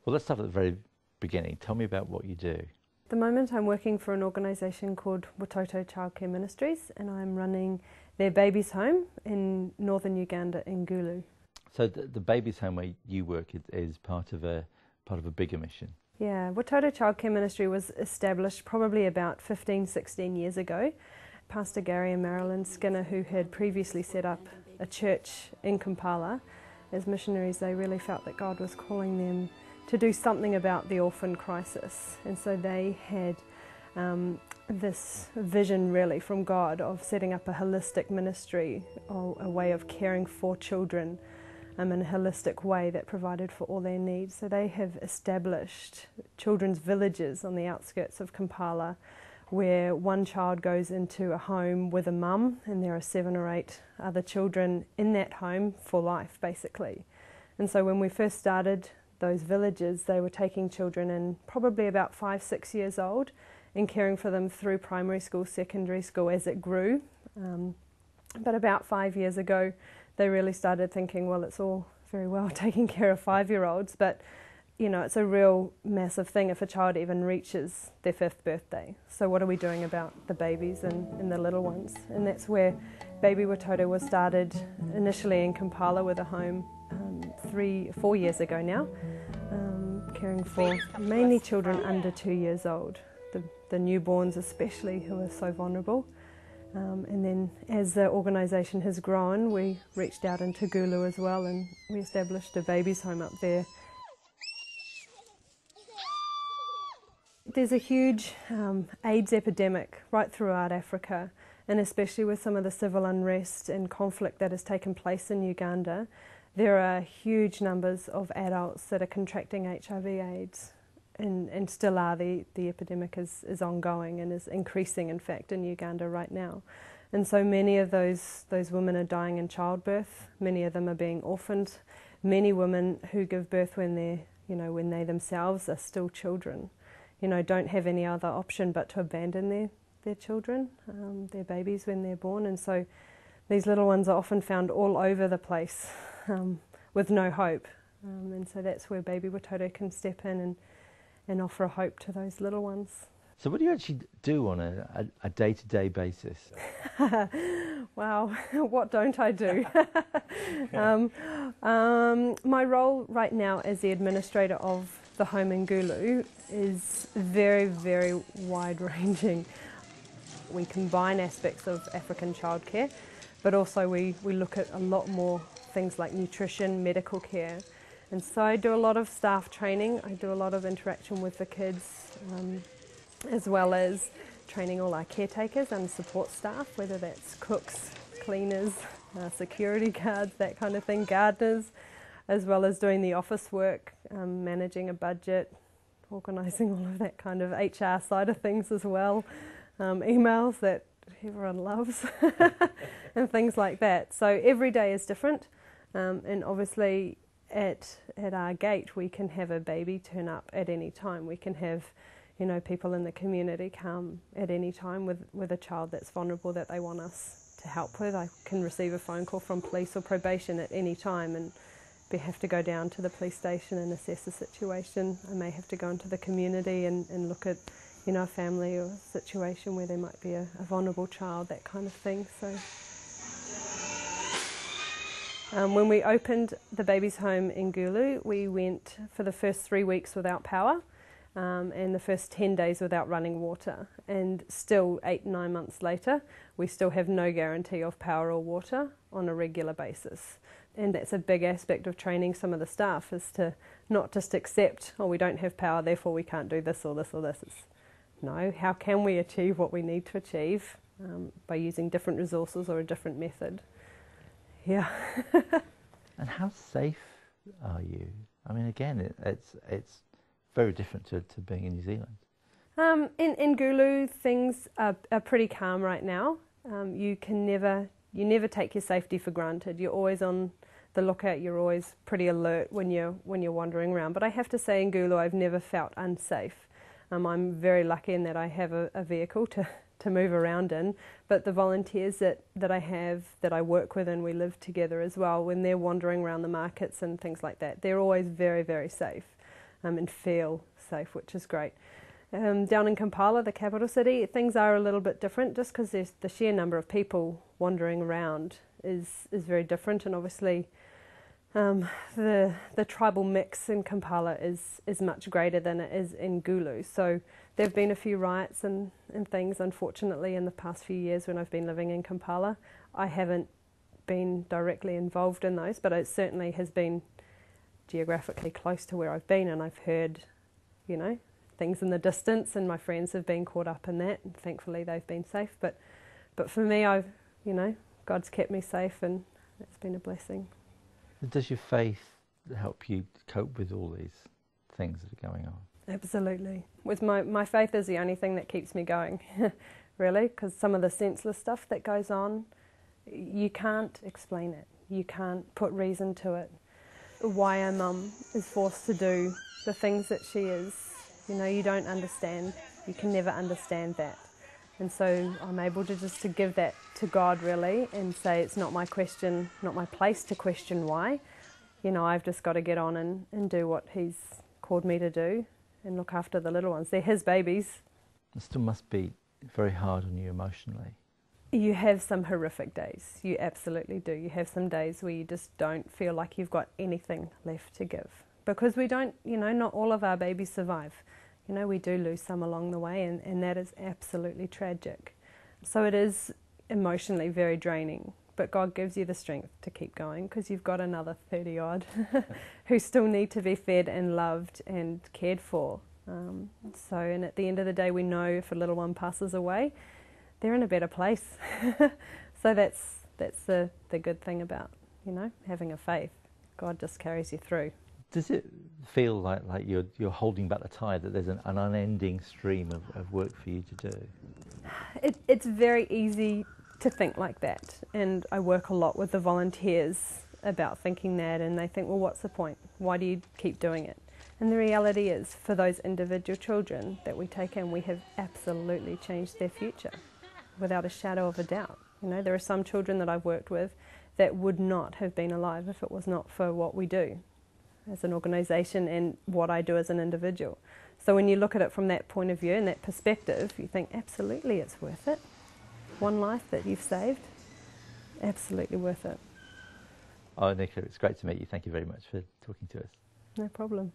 Well, let's start at the very beginning. Tell me about what you do. At the moment I'm working for an organisation called Watoto Childcare Ministries, and I'm running their babies home in Northern Uganda in Gulu. So the babies home where you work is part of a bigger mission. Yeah, Watoto Childcare Ministry was established probably about 16 years ago. Pastor Gary and Marilyn Skinner, who had previously set up a church in Kampala, as missionaries, they really felt that God was calling them to do something about the orphan crisis. And so they had this vision really from God of setting up a holistic ministry, or a way of caring for children in a holistic way that provided for all their needs. So they have established children's villages on the outskirts of Kampala, where one child goes into a home with a mum, and there are 7 or 8 other children in that home for life, basically. And so when we first started those villages, they were taking children in probably about 5, 6 years old and caring for them through primary school, secondary school as it grew. But about 5 years ago, they really started thinking, well, it's all very well taking care of 5-year-olds, but you know, it's a real massive thing if a child even reaches their 5th birthday. So what are we doing about the babies and the little ones? And that's where Baby Watoto was started initially in Kampala with a home 4 years ago now, caring for mainly children under 2 years old, the newborns especially, who are so vulnerable. And then as the organisation has grown, we reached out into Gulu as well, and we established a babies home up there. There's a huge AIDS epidemic right throughout Africa, and especially with some of the civil unrest and conflict that has taken place in Uganda, there are huge numbers of adults that are contracting HIV/AIDS, and still are. The epidemic is ongoing and is increasing, in fact, in Uganda right now. And so many of those women are dying in childbirth. Many of them are being orphaned. Many women who give birth when they themselves are still children, don't have any other option but to abandon their children, their babies when they're born. And so these little ones are often found all over the place with no hope. And so that's where Baby Watoto can step in and offer a hope to those little ones. So what do you actually do on a day-to-day basis? Wow, what don't I do? My role right now as the administrator of the home in Gulu is very, very wide-ranging. We combine aspects of African childcare, but also we look at a lot more things like nutrition, medical care. And so I do a lot of staff training. I do a lot of interaction with the kids, as well as training all our caretakers and support staff, whether that's cooks, cleaners, security guards, that kind of thing, gardeners, as well as doing the office work, managing a budget, organising all of that kind of HR side of things as well, emails that everyone loves, and things like that. So every day is different, and obviously at our gate we can have a baby turn up at any time. We can have people in the community come at any time with a child that's vulnerable that they want us to help with. I can receive a phone call from police or probation at any time, and we have to go down to the police station and assess the situation. I may have to go into the community and look at a family or a situation where there might be a vulnerable child, that kind of thing. So when we opened the baby's home in Gulu, we went for the first 3 weeks without power, and the first 10 days without running water. And still 8-9 months later, we still have no guarantee of power or water on a regular basis. And that's a big aspect of training some of the staff, is to not just accept, oh, we don't have power, therefore we can't do this or this or this. No, how can we achieve what we need to achieve by using different resources or a different method? Yeah. And how safe are you? I mean, again, it's very different to being in New Zealand. In Gulu, things are pretty calm right now. You never take your safety for granted. You're always on the lookout. You're always pretty alert when you're wandering around. But I have to say, in Gulu, I've never felt unsafe. I'm very lucky in that I have a vehicle to move around in, but the volunteers that I have, that I work with and we live together as well, when they're wandering around the markets and things like that, they're always very, very safe. and feel safe, which is great. Down in Kampala, the capital city, things are a little bit different just because the sheer number of people wandering around is very different, and obviously the tribal mix in Kampala is much greater than it is in Gulu. So there have been a few riots and things, unfortunately, in the past few years when I've been living in Kampala. I haven't been directly involved in those, but it certainly has been geographically close to where I've been, and I've heard, things in the distance, and my friends have been caught up in that, and thankfully they've been safe. But for me, God's kept me safe, and it's been a blessing. Does your faith help you cope with all these things that are going on? Absolutely. With my faith is the only thing that keeps me going, really, because some of the senseless stuff that goes on, you can't explain it. You can't put reason to it. Why a mum is forced to do the things that she is, you don't understand. You can never understand that. And so I'm able to just to give that to God, really, and say it's not my question, not my place to question why. I've just got to get on and do what He's called me to do and look after the little ones. They're His babies. It still must be very hard on you emotionally. You have some horrific days. You absolutely do. You have some days where you just don't feel like you've got anything left to give. Because we don't, not all of our babies survive. We do lose some along the way, and that is absolutely tragic. So it is emotionally very draining, but God gives you the strength to keep going because you've got another 30-odd who still need to be fed and loved and cared for. And at the end of the day, we know if a little one passes away, they're in a better place. So that's the good thing about, having a faith. God just carries you through. Does it feel like you're holding back the tide, that there's an unending stream of work for you to do? It's very easy to think like that, and I work a lot with the volunteers about thinking that, and they think, well, what's the point? Why do you keep doing it? And the reality is, for those individual children that we take in, we have absolutely changed their future, without a shadow of a doubt. There are some children that I've worked with that would not have been alive if it was not for what we do as an organisation and what I do as an individual. So when you look at it from that point of view and that perspective, you think absolutely it's worth it. One life that you've saved, absolutely worth it. Oh, Nicola, it's great to meet you. Thank you very much for talking to us. No problem.